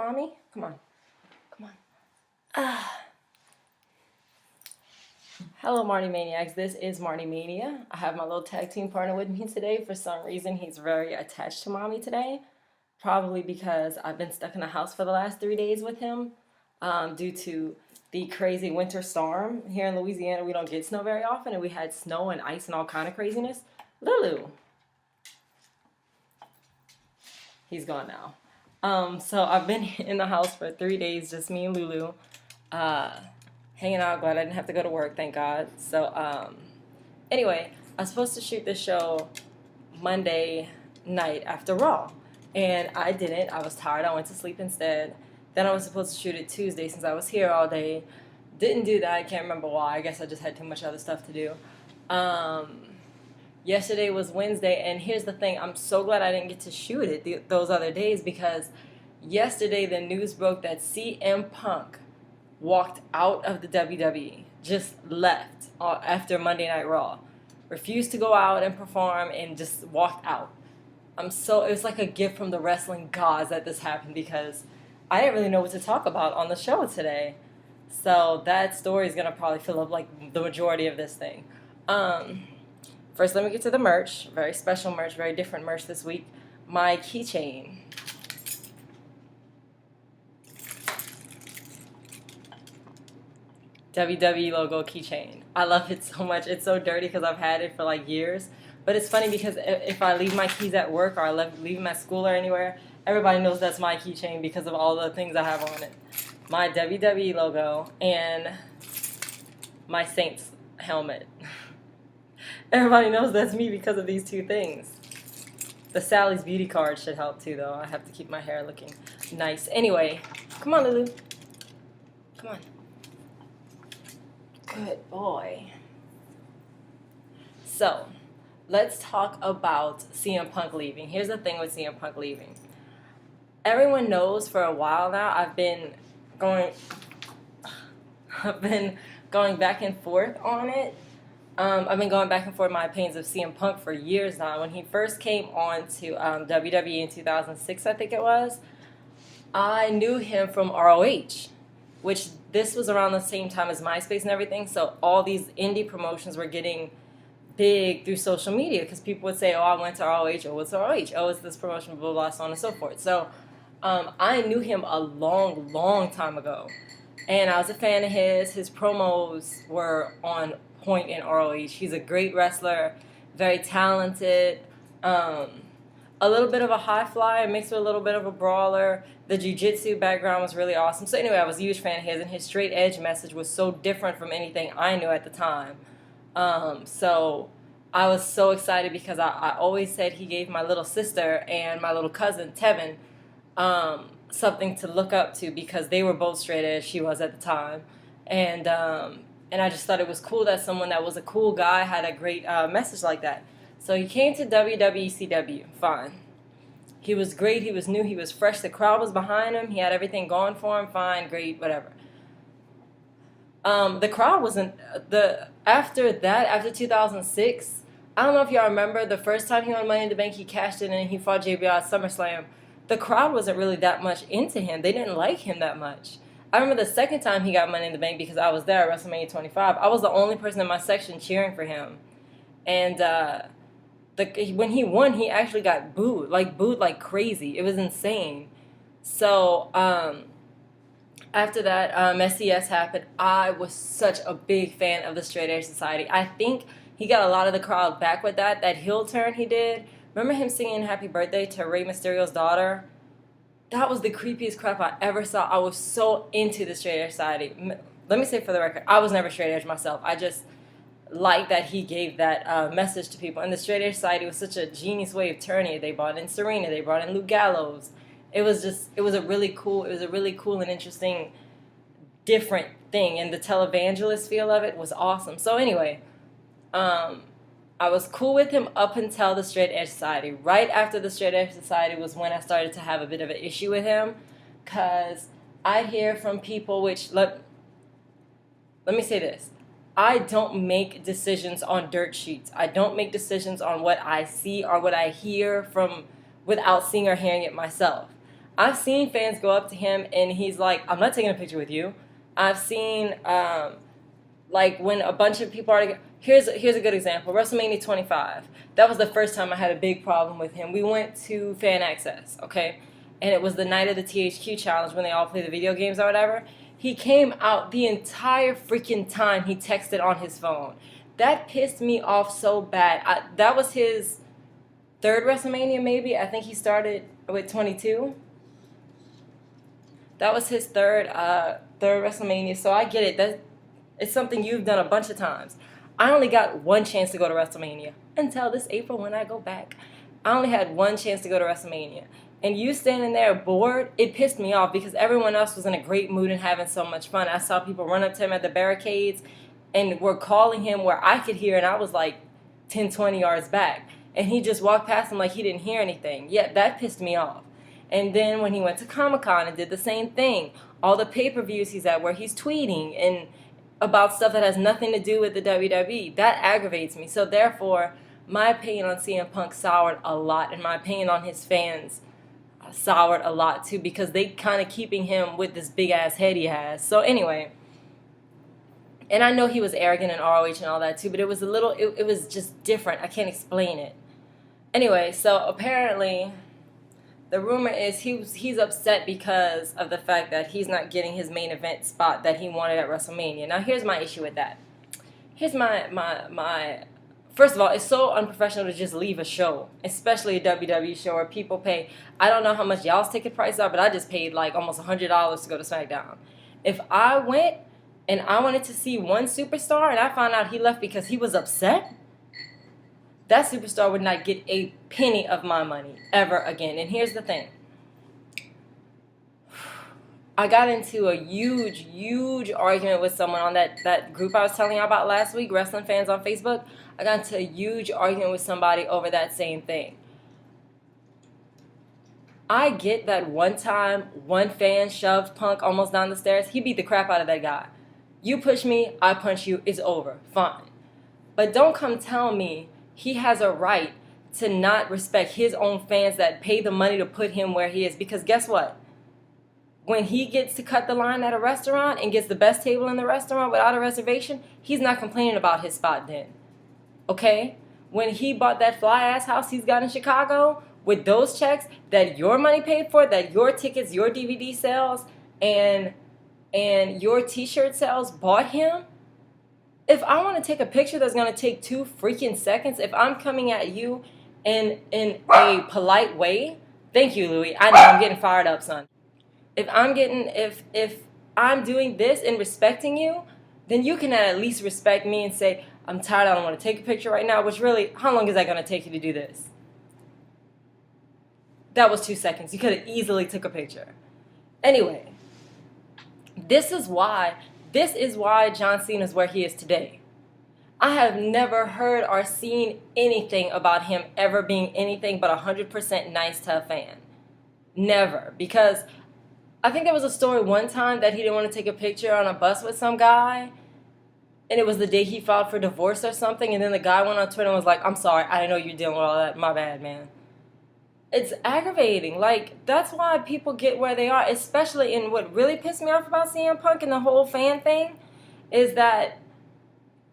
mommy? Come on. Come on. Ah. Hello, MartiManiacs. This is MartiMania. I have my little tag team partner with me today. For some reason, he's very attached to mommy today. Probably because I've been stuck in the house for the last 3 days with him due to the crazy winter storm. Here in Louisiana, we don't get snow very often, and we had snow and ice and all kind of craziness. Lulu. He's gone now. So I've been in the house for 3 days, just me and Lulu, hanging out. Glad I didn't have to go to work, thank God. So anyway, I was supposed to shoot this show Monday night after Raw, and I didn't. I was tired. I went to sleep instead. Then I was supposed to shoot it Tuesday since I was here all day. Didn't do that. I can't remember why. I guess I just had too much other stuff to do. Yesterday was Wednesday, and here's the thing. I'm so glad I didn't get to shoot it those other days, because yesterday the news broke that CM Punk walked out of the WWE, just left after Monday Night Raw. Refused to go out and perform and just walked out. It was like a gift from the wrestling gods that this happened, because I didn't really know what to talk about on the show today. So that story is going to probably fill up like the majority of this thing. First, let me get to the merch. Very special merch, very different merch this week. My keychain. WWE logo keychain. I love it so much. It's so dirty because I've had it for like years. But it's funny because if I leave my keys at work or I leave them at school or anywhere, everybody knows that's my keychain because of all the things I have on it. My WWE logo and my Saints helmet. Everybody knows that's me because of these two things. The Sally's Beauty card should help too, though. I have to keep my hair looking nice. Anyway, come on, Lulu. Come on. Good boy. So, let's talk about CM Punk leaving. Here's the thing with CM Punk leaving. Everyone knows for a while now I've been going back and forth on it. I've been going back and forth my opinions of CM Punk for years now. When he first came on to WWE in 2006, I think it was, I knew him from ROH, which this was around the same time as MySpace and everything, so all these indie promotions were getting big through social media, because people would say, oh, I went to ROH, oh, what's ROH? Oh, it's this promotion, blah, blah, blah, so on and so forth. So I knew him a long, long time ago, and I was a fan of his. His promos were on point in ROH. He's a great wrestler, very talented, a little bit of a high flyer mixed with a little bit of a brawler. The jiu-jitsu background was really awesome. So anyway, I was a huge fan of his, and his straight edge message was so different from anything I knew at the time. So I was so excited because I always said he gave my little sister and my little cousin, Tevin, something to look up to, because they were both straight edge. She was at the time. And I just thought it was cool that someone that was a cool guy had a great message like that. So he came to WWCW, fine. He was great, he was new, he was fresh, the crowd was behind him, he had everything going for him, fine, great, whatever. The crowd wasn't, after 2006, I don't know if y'all remember, the first time he won Money in the Bank, he cashed in and he fought JBL at SummerSlam. The crowd wasn't really that much into him, they didn't like him that much. I remember the second time he got Money in the Bank, because I was there at WrestleMania 25. I was the only person in my section cheering for him. And when he won, he actually got booed like crazy. It was insane. So after that, SCS happened. I was such a big fan of the Straight Edge Society. I think he got a lot of the crowd back with that heel turn he did. Remember him singing Happy Birthday to Rey Mysterio's daughter? That was the creepiest crap I ever saw. I was so into the Straight Edge Society. Let me say for the record, I was never straight edge myself. I just liked that he gave that message to people. And the Straight Edge Society was such a genius way of turning it. They brought in Serena. They brought in Luke Gallows. It was a really cool and interesting, different thing. And the televangelist feel of it was awesome. So anyway, I was cool with him up until the Straight Edge Society. Right after the Straight Edge Society was when I started to have a bit of an issue with him, because I'd hear from people, which, let me say this. I don't make decisions on dirt sheets. I don't make decisions on what I see or what I hear from without seeing or hearing it myself. I've seen fans go up to him and he's like, I'm not taking a picture with you. I've seen, like, when a bunch of people are, here's a good example, WrestleMania 25. That was the first time I had a big problem with him. We went to Fan Access, okay? And it was the night of the THQ Challenge when they all play the video games or whatever. He came out the entire freaking time he texted on his phone. That pissed me off so bad. That was his third WrestleMania, maybe. I think he started with 22. That was his third WrestleMania, so I get it. It's something you've done a bunch of times. I only got one chance to go to WrestleMania until this April when I go back. I only had one chance to go to WrestleMania. And you standing there bored, it pissed me off because everyone else was in a great mood and having so much fun. I saw people run up to him at the barricades and were calling him where I could hear, and I was like 10, 20 yards back. And he just walked past him like he didn't hear anything. Yeah, that pissed me off. And then when he went to Comic-Con and did the same thing, all the pay-per-views he's at where he's tweeting and about stuff that has nothing to do with the WWE, that aggravates me. So therefore, my opinion on CM Punk soured a lot, and my opinion on his fans soured a lot too, because they kind of keeping him with this big-ass head he has. So anyway, and I know he was arrogant in ROH and all that too, but it was a little, it was just different. I can't explain it. Anyway, so apparently the rumor is he's upset because of the fact that he's not getting his main event spot that he wanted at WrestleMania. Now, here's my issue with that. Here's my first of all, it's so unprofessional to just leave a show, especially a WWE show where people pay. I don't know how much y'all's ticket prices are, but I just paid like almost $100 to go to SmackDown. If I went and I wanted to see one superstar and I found out he left because he was upset, that superstar would not get a penny of my money ever again. And here's the thing. I got into a huge argument with someone on that group I was telling you about last week, Wrestling Fans on Facebook. I got into a huge argument with somebody over that same thing. I get that one time one fan shoved Punk almost down the stairs. He beat the crap out of that guy. You push me, I punch you, it's over. Fine. But don't come tell me he has a right to not respect his own fans that pay the money to put him where he is. Because guess what? When he gets to cut the line at a restaurant and gets the best table in the restaurant without a reservation, he's not complaining about his spot then. Okay? When he bought that fly-ass house he's got in Chicago with those checks that your money paid for, that your tickets, your DVD sales, and your T-shirt sales bought him, if I want to take a picture that's going to take 2 freaking seconds, if I'm coming at you in a polite way, thank you, Louie. I know I'm getting fired up, son. If I'm doing this and respecting you, then you can at least respect me and say, I'm tired, I don't want to take a picture right now, which really, how long is that going to take you to do this? That was 2 seconds. You could have easily took a picture. Anyway, this is why John Cena is where he is today. I have never heard or seen anything about him ever being anything but 100% nice to a fan. Never. Because I think there was a story one time that he didn't want to take a picture on a bus with some guy, and it was the day he filed for divorce or something, and then the guy went on Twitter and was like, I'm sorry, I didn't know you were dealing with all that. My bad, man. It's aggravating. Like, that's why people get where they are, especially in what really pissed me off about CM Punk and the whole fan thing is that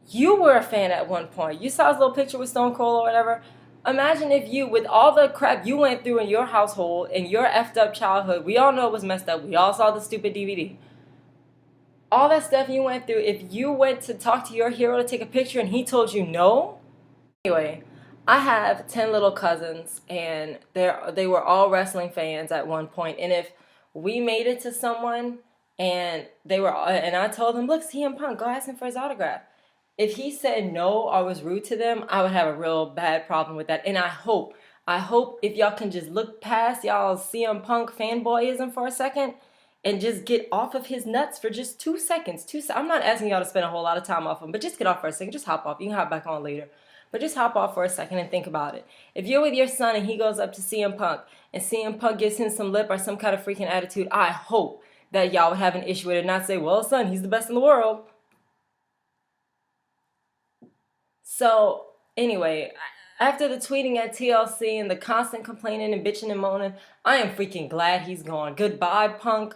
you were a fan at one point. You saw his little picture with Stone Cold or whatever. Imagine if you, with all the crap you went through in your household and your effed up childhood, we all know it was messed up. We all saw the stupid DVD. All that stuff you went through, if you went to talk to your hero to take a picture and he told you no. Anyway, I have 10 little cousins and they were all wrestling fans at one point. And if we made it to someone and I told them, look, CM Punk, go ask him for his autograph. If he said no or was rude to them, I would have a real bad problem with that. And I hope if y'all can just look past y'all's CM Punk fanboyism for a second and just get off of his nuts for just 2 seconds. I'm not asking y'all to spend a whole lot of time off him, but just get off for a second. Just hop off. You can hop back on later. But just hop off for a second and think about it. If you're with your son and he goes up to CM Punk and CM Punk gives him some lip or some kind of freaking attitude, I hope that y'all would have an issue with it and not say, well, son, he's the best in the world. So, anyway, After the tweeting at TLC and the constant complaining and bitching and moaning, I am freaking glad he's gone. Goodbye, Punk.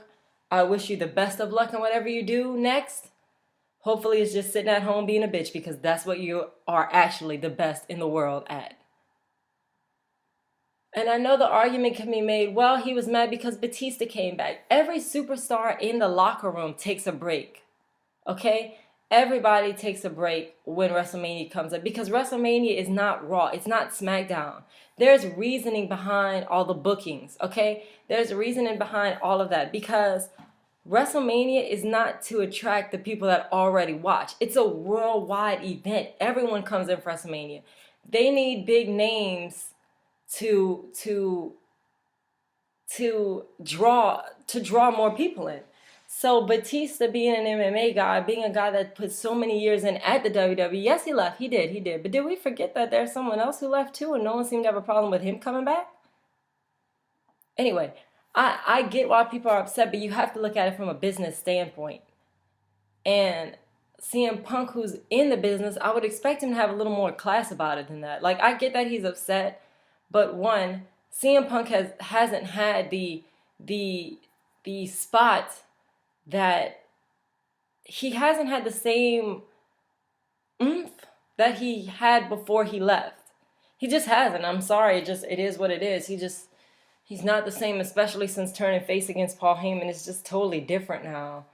I wish you the best of luck in whatever you do next. Hopefully it's just sitting at home being a bitch, because that's what you are actually the best in the world at. And I know the argument can be made, well, he was mad because Batista came back. Every superstar in the locker room takes a break. Okay? Everybody takes a break when WrestleMania comes up, because WrestleMania is not Raw. It's not SmackDown. There's reasoning behind all the bookings, okay? There's reasoning behind all of that, because WrestleMania is not to attract the people that already watch. It's a worldwide event. Everyone comes in for WrestleMania. They need big names to draw more people in. So Batista, being an MMA guy, being a guy that put so many years in at the WWE, yes, he left. He did. But did we forget that there's someone else who left too, and no one seemed to have a problem with him coming back? Anyway, I get why people are upset, but you have to look at it from a business standpoint. And CM Punk, who's in the business, I would expect him to have a little more class about it than that. Like, I get that he's upset, but one, CM Punk hasn't had the spot that he hasn't had the same oomph that he had before he left. He just hasn't. I'm sorry. It is what it is. He's not the same, especially since turning face against Paul Heyman. It's just totally different now.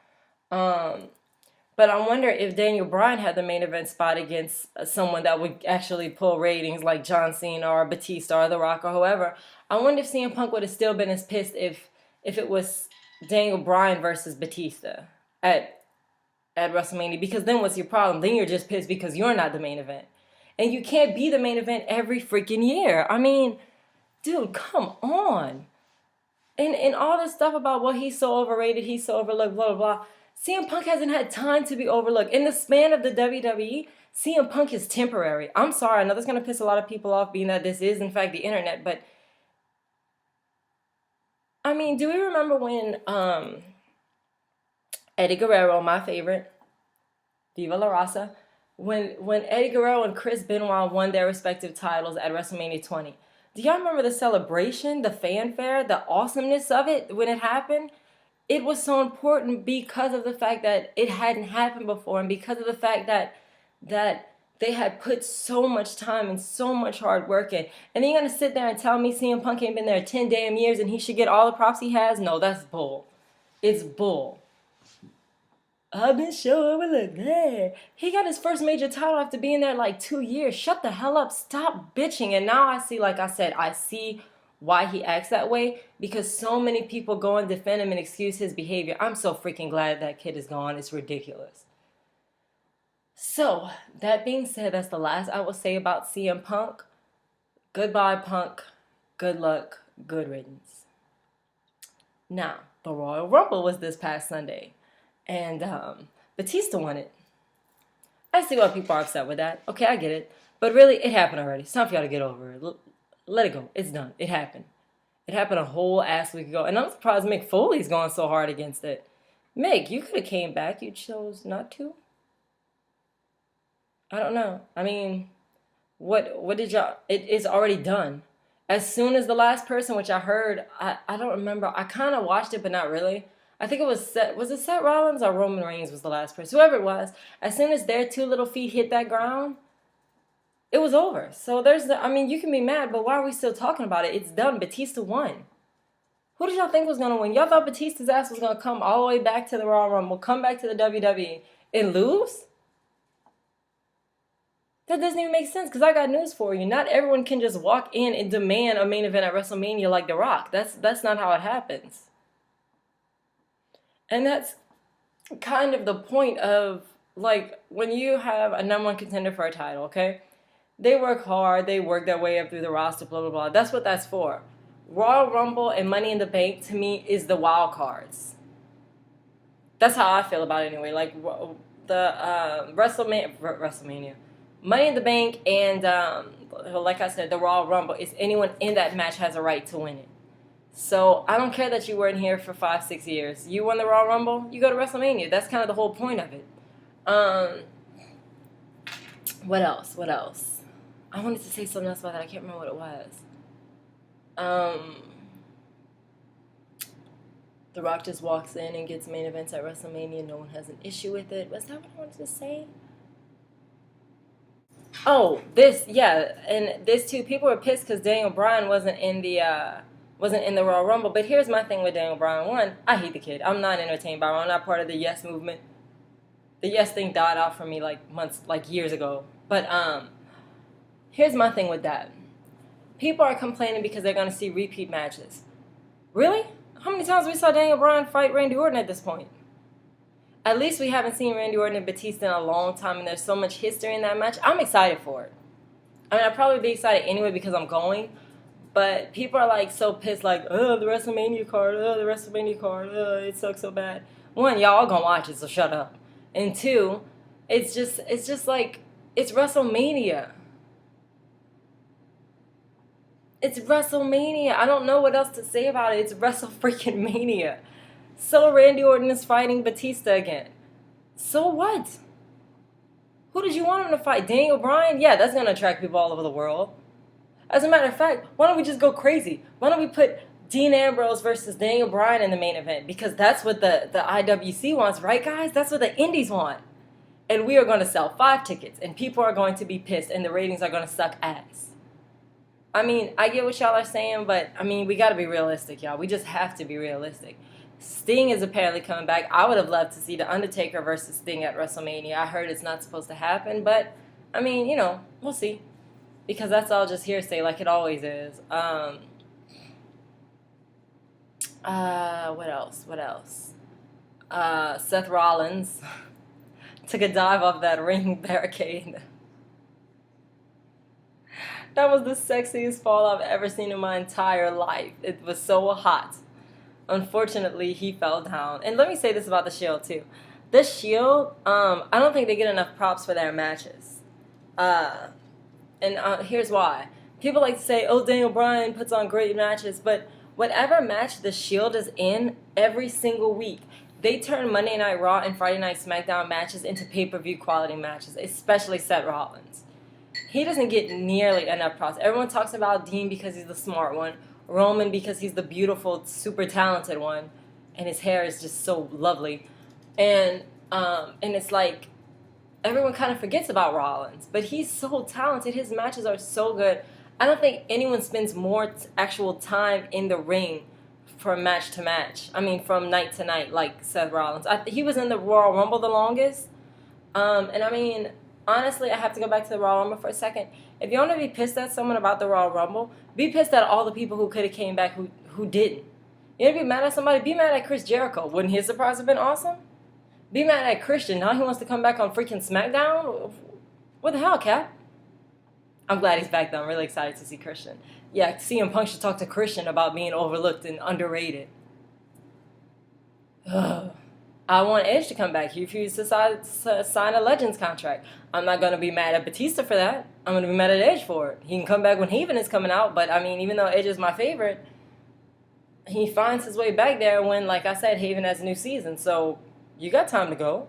But I wonder if Daniel Bryan had the main event spot against someone that would actually pull ratings, like John Cena or Batista or The Rock or whoever. I wonder if CM Punk would have still been as pissed if it was Daniel Bryan versus Batista at WrestleMania. Because then what's your problem? Then you're just pissed because you're not the main event. And you can't be the main event every freaking year. I mean, dude, come on. And all this stuff about, well, he's so overrated, he's so overlooked, blah, blah, blah. CM Punk hasn't had time to be overlooked. In the span of the WWE, CM Punk is temporary. I'm sorry, I know that's going to piss a lot of people off, being that this is, in fact, the internet, but I mean, do we remember when Eddie Guerrero, my favorite, Viva La Raza, when Eddie Guerrero and Chris Benoit won their respective titles at WrestleMania 20? Do y'all remember the celebration, the fanfare, the awesomeness of it when it happened? It was so important because of the fact that it hadn't happened before, and because of the fact that they had put so much time and so much hard work in. And then you're going to sit there and tell me CM Punk ain't been there 10 damn years and he should get all the props he has? No, that's bull. It's bull. I've been so overlooked. He got his first major title after being there like 2 years. Shut the hell up. Stop bitching. And now I see, like I said, I see why he acts that way, because so many people go and defend him and excuse his behavior. I'm so freaking glad that kid is gone. It's ridiculous. So, that being said, that's the last I will say about CM Punk. Goodbye, Punk. Good luck. Good riddance. Now, the Royal Rumble was this past Sunday, and Batista won it. I see why people are upset with that. Okay, I get it. But really, it happened already. It's time for y'all to get over it. Let it go. It's done. It happened. It happened a whole ass week ago, and I'm surprised Mick Foley's going so hard against it. Mick, you could have came back. You chose not to. I don't know. I mean, what did y'all... It is already done. As soon as the last person, which I heard, I don't remember. I kind of watched it, but not really. I think it was Seth Rollins or Roman Reigns was the last person? Whoever it was. As soon as their two little feet hit that ground, it was over. So you can be mad, but why are we still talking about it? It's done. Batista won. Who did y'all think was going to win? Y'all thought Batista's ass was going to come all the way back to the Royal Rumble, come back to the WWE, and lose? That doesn't even make sense, because I got news for you. Not everyone can just walk in and demand a main event at WrestleMania like The Rock. That's not how it happens. And that's kind of the point of, like, when you have a number one contender for a title, okay? They work hard. They work their way up through the roster, blah, blah, blah. That's what that's for. Royal Rumble and Money in the Bank, to me, is the wild cards. That's how I feel about it anyway. Like, the WrestleMania. Money in the Bank and, like I said, the Royal Rumble is anyone in that match has a right to win it. So I don't care that you weren't here for 5-6 years. You won the Royal Rumble, you go to WrestleMania. That's kind of the whole point of it. What else? I wanted to say something else about that. I can't remember what it was. Um, The Rock just walks in and gets main events at WrestleMania. No one has an issue with it. Was that what I wanted to say? Oh, and this too. People were pissed because Daniel Bryan wasn't in the Royal Rumble. But here's my thing with Daniel Bryan. One, I hate the kid. I'm not entertained by him. I'm not part of the Yes movement. The Yes thing died out for me like years ago. But here's my thing with that. People are complaining because they're gonna see repeat matches. Really? How many times we saw Daniel Bryan fight Randy Orton at this point? At least we haven't seen Randy Orton and Batista in a long time, and there's so much history in that match. I'm excited for it. I mean, I'd probably be excited anyway because I'm going, but people are like so pissed, like, oh, the WrestleMania card, it sucks so bad. One, y'all gonna watch it, so shut up. And two, it's just like, it's WrestleMania. It's WrestleMania. I don't know what else to say about it. It's WrestleFreaking-Mania. So Randy Orton is fighting Batista again. So what? Who did you want him to fight? Daniel Bryan? Yeah, that's going to attract people all over the world. As a matter of fact, why don't we just go crazy? Why don't we put Dean Ambrose versus Daniel Bryan in the main event? Because that's what the IWC wants, right, guys? That's what the indies want. And we are going to sell 5 tickets, and people are going to be pissed, and the ratings are going to suck ass. I mean, I get what y'all are saying, but, I mean, we got to be realistic, y'all. We just have to be realistic. Sting is apparently coming back. I would have loved to see The Undertaker versus Sting at WrestleMania. I heard it's not supposed to happen, but, I mean, you know, we'll see. Because that's all just hearsay, like it always is. What else? Seth Rollins took a dive off that ring barricade. That was the sexiest fall I've ever seen in my entire life. It was so hot. Unfortunately, he fell down. And let me say this about the Shield, too. The Shield, I don't think they get enough props for their matches. Here's why. People like to say, oh, Daniel Bryan puts on great matches. But whatever match the Shield is in every single week, they turn Monday Night Raw and Friday Night SmackDown matches into pay-per-view quality matches, especially Seth Rollins. He doesn't get nearly enough props. Everyone talks about Dean because he's the smart one, Roman because he's the beautiful, super talented one, and his hair is just so lovely. And it's like everyone kind of forgets about Rollins, but he's so talented. His matches are so good. I don't think anyone spends more actual time in the ring from match to match. I mean, from night to night, like Seth Rollins. He was in the Royal Rumble the longest. And I mean, honestly, I have to go back to the Royal Rumble for a second. If you want to be pissed at someone about the Royal Rumble, be pissed at all the people who could have came back who didn't. You want to be mad at somebody? Be mad at Chris Jericho. Wouldn't his surprise have been awesome? Be mad at Christian. Now he wants to come back on freaking SmackDown? What the hell, Cap? I'm glad he's back, though. I'm really excited to see Christian. Yeah, CM Punk should talk to Christian about being overlooked and underrated. Ugh. I want Edge to come back. He refused to sign a Legends contract. I'm not going to be mad at Batista for that. I'm going to be mad at Edge for it. He can come back when Haven is coming out, but, I mean, even though Edge is my favorite, he finds his way back there when, like I said, Haven has a new season. So, you got time to go.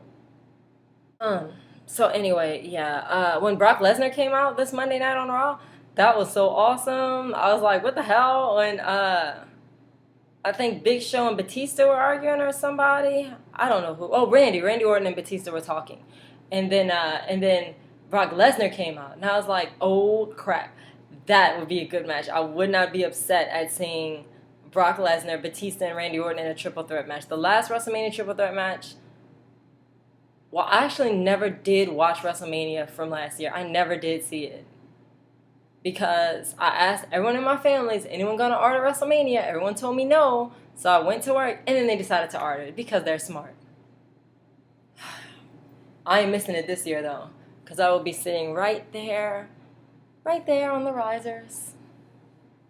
So, anyway, yeah. When Brock Lesnar came out this Monday night on Raw, that was so awesome. I was like, what the hell? And, I think Big Show and Batista were arguing or somebody. I don't know who. Oh, Randy Orton and Batista were talking. And then Brock Lesnar came out. And I was like, oh, crap. That would be a good match. I would not be upset at seeing Brock Lesnar, Batista, and Randy Orton in a triple threat match. The last WrestleMania triple threat match, well, I actually never did watch WrestleMania from last year. I never did see it. Because I asked everyone in my family, is anyone going to order WrestleMania? Everyone told me no. So I went to work, and then they decided to order it because they're smart. I ain't missing it this year, though. Because I will be sitting right there on the risers,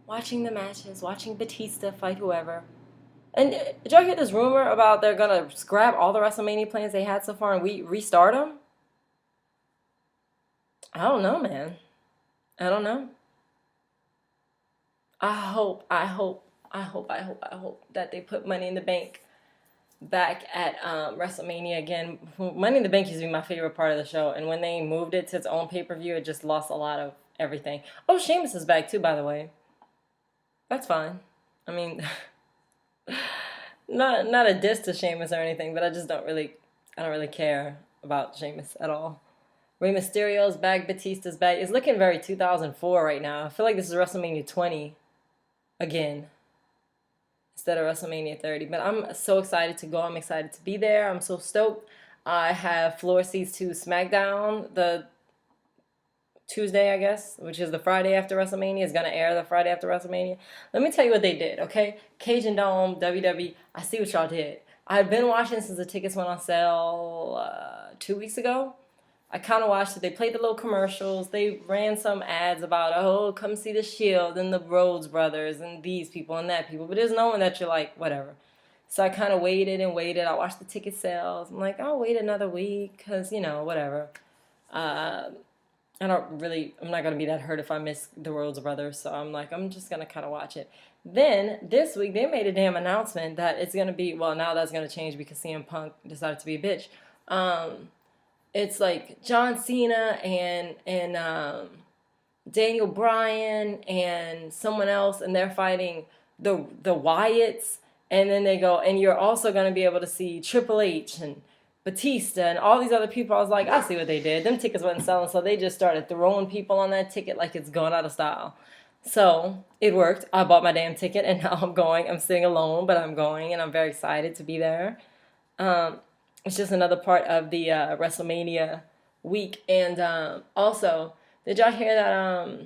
watching the matches, watching Batista fight whoever. And did y'all hear this rumor about they're going to scrap all the WrestleMania plans they had so far and restart them? I don't know, man. I don't know. I hope that they put Money in the Bank back at WrestleMania again. Money in the Bank used to be my favorite part of the show, and when they moved it to its own pay-per-view, it just lost a lot of everything. Oh, Sheamus is back too, by the way. That's fine. I mean, not a diss to Sheamus or anything, but I don't really care about Sheamus at all. Rey Mysterio's back, Batista's back. It's looking very 2004 right now. I feel like this is WrestleMania 20 again instead of WrestleMania 30. But I'm so excited to go. I'm excited to be there. I'm so stoked. I have floor seats to SmackDown the Tuesday, I guess, which is the Friday after WrestleMania. It's going to air the Friday after WrestleMania. Let me tell you what they did, okay? Cajun Dome, WWE, I see what y'all did. I've been watching since the tickets went on sale 2 weeks ago. I kind of watched it. They played the little commercials. They ran some ads about, oh, come see the Shield and the Rhodes brothers and these people and that people. But there's no one that you're like, whatever. So I kind of waited and waited. I watched the ticket sales. I'm like, I'll wait another week because, whatever. I'm not going to be that hurt if I miss the Rhodes brothers. So I'm like, I'm just going to kind of watch it. Then this week, they made a damn announcement that it's going to be, well, now that's going to change because CM Punk decided to be a bitch. It's like John Cena and Daniel Bryan and someone else, and they're fighting the Wyatts. And then they go, and you're also going to be able to see Triple H and Batista and all these other people. I was like, I see what they did. Them tickets wasn't selling, so they just started throwing people on that ticket like it's going out of style. So it worked. I bought my damn ticket, and now I'm going. I'm sitting alone, but I'm going, and I'm very excited to be there. It's just another part of the WrestleMania week. And also, did y'all hear that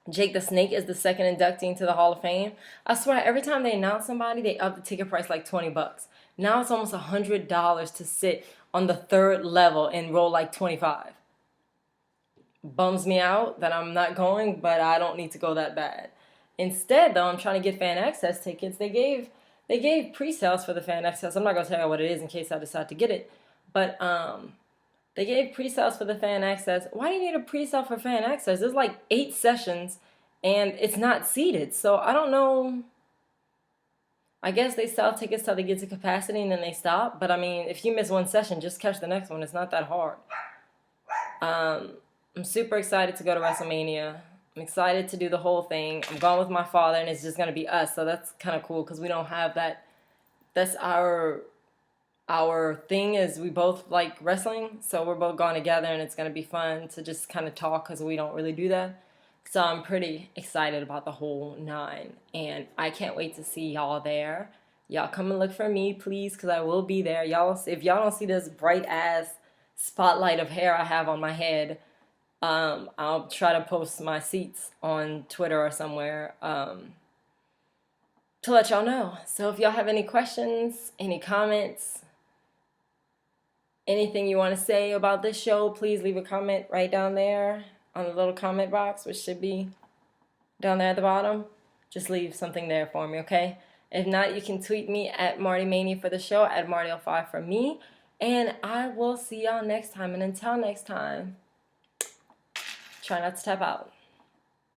Jake the Snake is the second inductee into the Hall of Fame? I swear, every time they announce somebody, they up the ticket price like $20. Now it's almost $100 to sit on the third level and roll like 25. Bums me out that I'm not going, but I don't need to go that bad. Instead, though, I'm trying to get fan access tickets. They gave pre-sales for the fan access. I'm not going to tell you what it is in case I decide to get it. But they gave pre-sales for the fan access. Why do you need a pre-sale for fan access? There's like 8 sessions, and it's not seated. So I don't know. I guess they sell tickets till they get to capacity, and then they stop. But, I mean, if you miss one session, just catch the next one. It's not that hard. I'm super excited to go to WrestleMania. I'm excited to do the whole thing. I'm going with my father, and it's just going to be us. So that's kind of cool because we don't have that. That's our thing is we both like wrestling. So we're both going together, and it's going to be fun to just kind of talk because we don't really do that. So I'm pretty excited about the whole 9. And I can't wait to see y'all there. Y'all come and look for me, please, because I will be there. Y'all, if y'all don't see this bright-ass spotlight of hair I have on my head, I'll try to post my seats on Twitter or somewhere to let y'all know. So if y'all have any questions, any comments, anything you want to say about this show, please leave a comment right down there on the little comment box, which should be down there at the bottom. Just leave something there for me, okay? If not, you can tweet me at MartiMania for the show, at Marty05 for me. And I will see y'all next time. And until next time, try not to tap out.